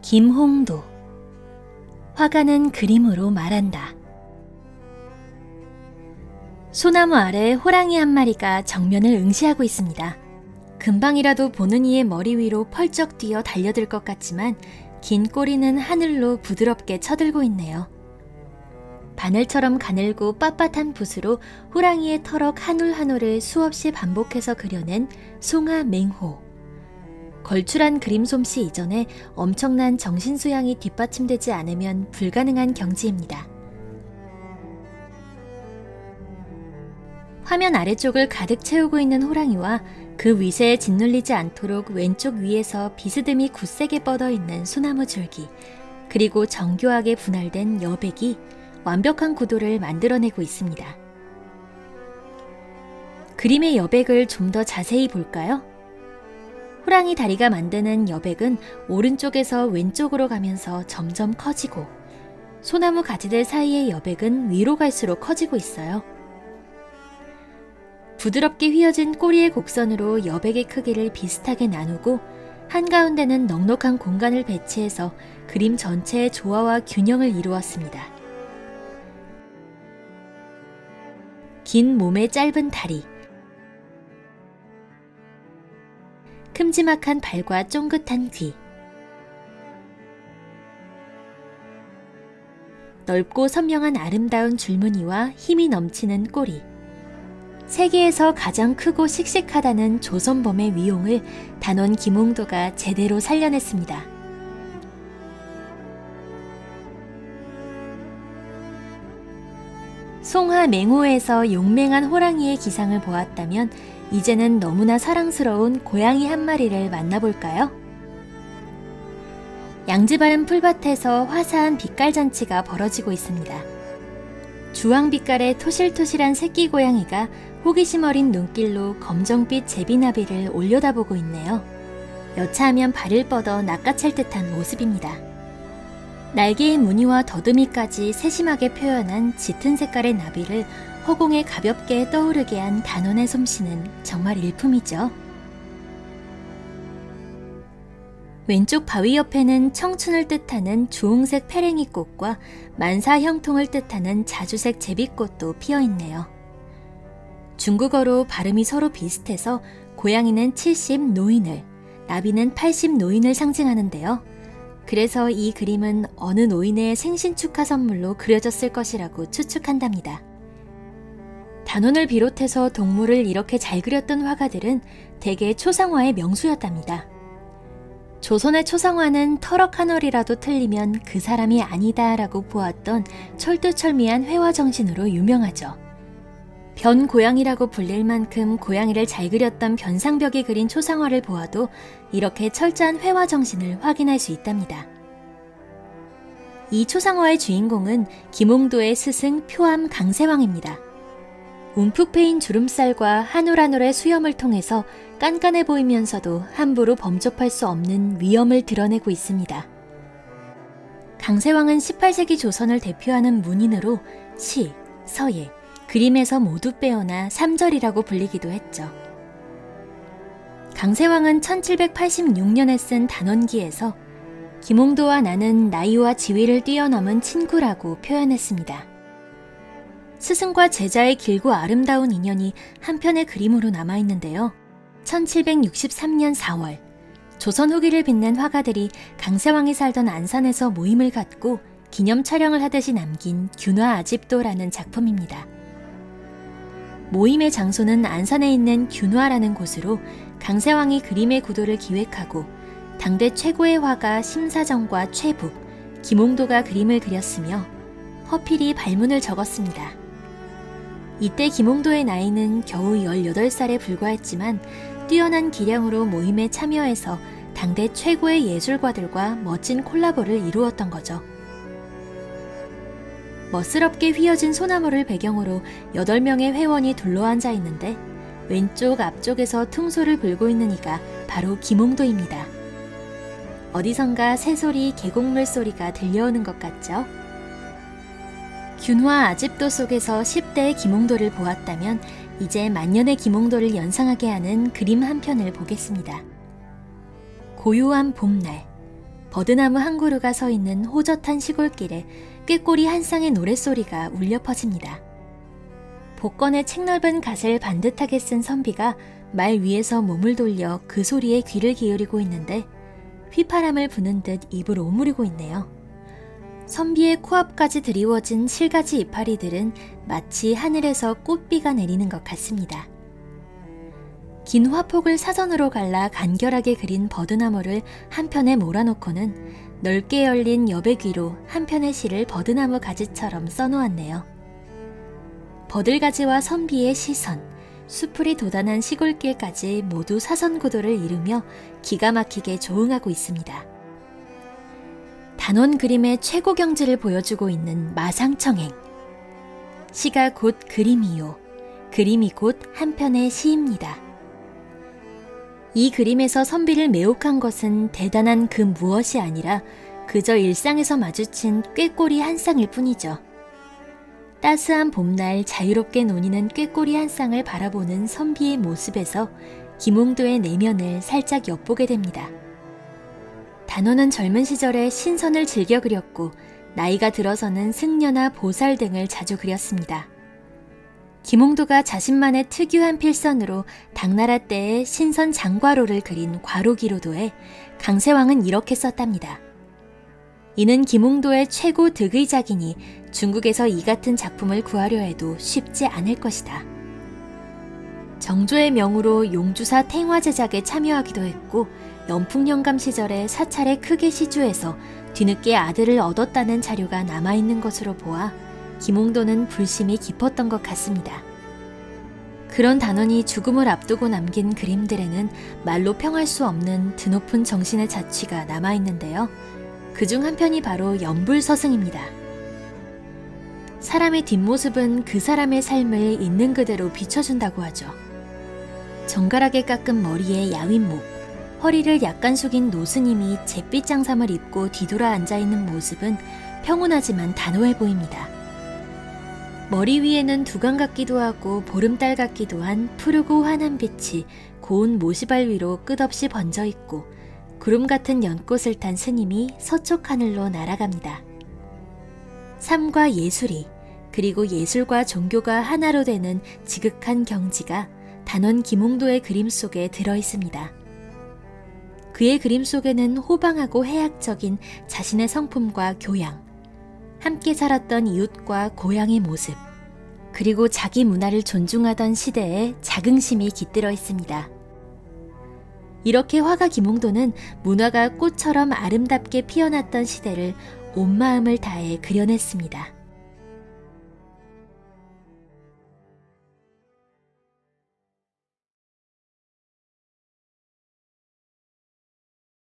김홍도. 화가는 그림으로 말한다. 소나무 아래 호랑이 한 마리가 정면을 응시하고 있습니다. 금방이라도 보는 이의 머리 위로 펄쩍 뛰어 달려들 것 같지만 긴 꼬리는 하늘로 부드럽게 쳐들고 있네요. 바늘처럼 가늘고 빳빳한 붓으로 호랑이의 털럭 한 올 한 올을 수없이 반복해서 그려낸 송하맹호. 걸출한 그림 솜씨 이전에 엄청난 정신수양이 뒷받침되지 않으면 불가능한 경지입니다. 화면 아래쪽을 가득 채우고 있는 호랑이와 그 위세에 짓눌리지 않도록 왼쪽 위에서 비스듬히 굳세게 뻗어있는 소나무 줄기, 그리고 정교하게 분할된 여백이 완벽한 구도를 만들어내고 있습니다. 그림의 여백을 좀 더 자세히 볼까요? 호랑이 다리가 만드는 여백은 오른쪽에서 왼쪽으로 가면서 점점 커지고, 소나무 가지들 사이의 여백은 위로 갈수록 커지고 있어요. 부드럽게 휘어진 꼬리의 곡선으로 여백의 크기를 비슷하게 나누고 한가운데는 넉넉한 공간을 배치해서 그림 전체의 조화와 균형을 이루었습니다. 긴 몸에 짧은 다리, 큼지막한 발과 쫑긋한 귀, 넓고 선명한 아름다운 줄무늬와 힘이 넘치는 꼬리, 세계에서 가장 크고 씩씩하다는 조선범의 위용을 단원 김홍도가 제대로 살려냈습니다. 송하맹호에서 용맹한 호랑이의 기상을 보았다면 이제는 너무나 사랑스러운 고양이 한 마리를 만나볼까요? 양지바른 풀밭에서 화사한 빛깔잔치가 벌어지고 있습니다. 주황빛깔의 토실토실한 새끼 고양이가 호기심 어린 눈길로 검정빛 제비나비를 올려다보고 있네요. 여차하면 발을 뻗어 낚아챌 듯한 모습입니다. 날개의 무늬와 더듬이까지 세심하게 표현한 짙은 색깔의 나비를 허공에 가볍게 떠오르게 한 단원의 솜씨는 정말 일품이죠. 왼쪽 바위 옆에는 청춘을 뜻하는 주홍색 페랭이 꽃과 만사 형통을 뜻하는 자주색 제비꽃도 피어있네요. 중국어로 발음이 서로 비슷해서 고양이는 70 노인을, 나비는 80 노인을 상징하는데요. 그래서 이 그림은 어느 노인의 생신 축하 선물로 그려졌을 것이라고 추측한답니다. 단원을 비롯해서 동물을 이렇게 잘 그렸던 화가들은 대개 초상화의 명수였답니다. 조선의 초상화는 터럭 한 올이라도 틀리면 그 사람이 아니다 라고 보았던 철두철미한 회화 정신으로 유명하죠. 변고양이라고 불릴 만큼 고양이를 잘 그렸던 변상벽이 그린 초상화를 보아도 이렇게 철저한 회화 정신을 확인할 수 있답니다. 이 초상화의 주인공은 김홍도의 스승 표암 강세왕입니다. 움푹 패인 주름살과 한 올 한 올의 수염을 통해서 깐깐해 보이면서도 함부로 범접할 수 없는 위엄을 드러내고 있습니다. 강세왕은 18세기 조선을 대표하는 문인으로 시, 서예, 그림에서 모두 빼어나 삼절이라고 불리기도 했죠. 강세왕은 1786년에 쓴 단원기에서 김홍도와 나는 나이와 지위를 뛰어넘은 친구라고 표현했습니다. 스승과 제자의 길고 아름다운 인연이 한편의 그림으로 남아있는데요. 1763년 4월, 조선 후기를 빛낸 화가들이 강세왕이 살던 안산에서 모임을 갖고 기념 촬영을 하듯이 남긴 균화 아집도라는 작품입니다. 모임의 장소는 안산에 있는 균화라는 곳으로 강세왕이 그림의 구도를 기획하고 당대 최고의 화가 심사정과 최북, 김홍도가 그림을 그렸으며 허필이 발문을 적었습니다. 이때 김홍도의 나이는 겨우 18살에 불과했지만 뛰어난 기량으로 모임에 참여해서 당대 최고의 예술가들과 멋진 콜라보를 이루었던 거죠. 멋스럽게 휘어진 소나무를 배경으로 8명의 회원이 둘러앉아 있는데 왼쪽 앞쪽에서 퉁소를 불고 있는 이가 바로 김홍도입니다. 어디선가 새소리, 계곡물 소리가 들려오는 것 같죠? 균화 아집도 속에서 10대의 김홍도를 보았다면 이제 만년의 김홍도를 연상하게 하는 그림 한 편을 보겠습니다. 고요한 봄날, 버드나무 한 그루가 서 있는 호젓한 시골길에 꾀꼬리 한 쌍의 노랫소리가 울려 퍼집니다. 복건의 책넓은 갓을 반듯하게 쓴 선비가 말 위에서 몸을 돌려 그 소리에 귀를 기울이고 있는데 휘파람을 부는 듯 입을 오므리고 있네요. 선비의 코앞까지 드리워진 실가지 이파리들은 마치 하늘에서 꽃비가 내리는 것 같습니다. 긴 화폭을 사선으로 갈라 간결하게 그린 버드나무를 한편에 몰아놓고는 넓게 열린 여백 위로 한편의 시를 버드나무 가지처럼 써놓았네요. 버들가지와 선비의 시선, 수풀이 돋아난 시골길까지 모두 사선구도를 이루며 기가 막히게 조응하고 있습니다. 단원 그림의 최고 경지를 보여주고 있는 마상청행. 시가 곧 그림이요. 그림이 곧 한편의 시입니다. 이 그림에서 선비를 매혹한 것은 대단한 그 무엇이 아니라 그저 일상에서 마주친 꾀꼬리 한 쌍일 뿐이죠. 따스한 봄날 자유롭게 노니는 꾀꼬리 한 쌍을 바라보는 선비의 모습에서 김홍도의 내면을 살짝 엿보게 됩니다. 단원은 젊은 시절에 신선을 즐겨 그렸고 나이가 들어서는 승려나 보살 등을 자주 그렸습니다. 김홍도가 자신만의 특유한 필선으로 당나라 때의 신선 장과로를 그린 과로기로도에 강세왕은 이렇게 썼답니다. 이는 김홍도의 최고 득의작이니 중국에서 이 같은 작품을 구하려 해도 쉽지 않을 것이다. 정조의 명으로 용주사 탱화 제작에 참여하기도 했고 연풍영감 시절에 사찰에 크게 시주해서 뒤늦게 아들을 얻었다는 자료가 남아있는 것으로 보아 김홍도는 불심이 깊었던 것 같습니다. 그런 단원이 죽음을 앞두고 남긴 그림들에는 말로 평할 수 없는 드높은 정신의 자취가 남아있는데요. 그중 한 편이 바로 연불서승입니다. 사람의 뒷모습은 그 사람의 삶을 있는 그대로 비춰준다고 하죠. 정갈하게 깎은 머리에 야윈목, 허리를 약간 숙인 노스님이 잿빛 장삼을 입고 뒤돌아 앉아있는 모습은 평온하지만 단호해 보입니다. 머리 위에는 두강 같기도 하고 보름달 같기도 한 푸르고 환한 빛이 고운 모시발 위로 끝없이 번져 있고 구름 같은 연꽃을 탄 스님이 서쪽 하늘로 날아갑니다. 삶과 예술이 그리고 예술과 종교가 하나로 되는 지극한 경지가 단원 김홍도의 그림 속에 들어있습니다. 그의 그림 속에는 호방하고 해학적인 자신의 성품과 교양, 함께 살았던 이웃과 고향의 모습, 그리고 자기 문화를 존중하던 시대의 자긍심이 깃들어 있습니다. 이렇게 화가 김홍도는 문화가 꽃처럼 아름답게 피어났던 시대를 온 마음을 다해 그려냈습니다.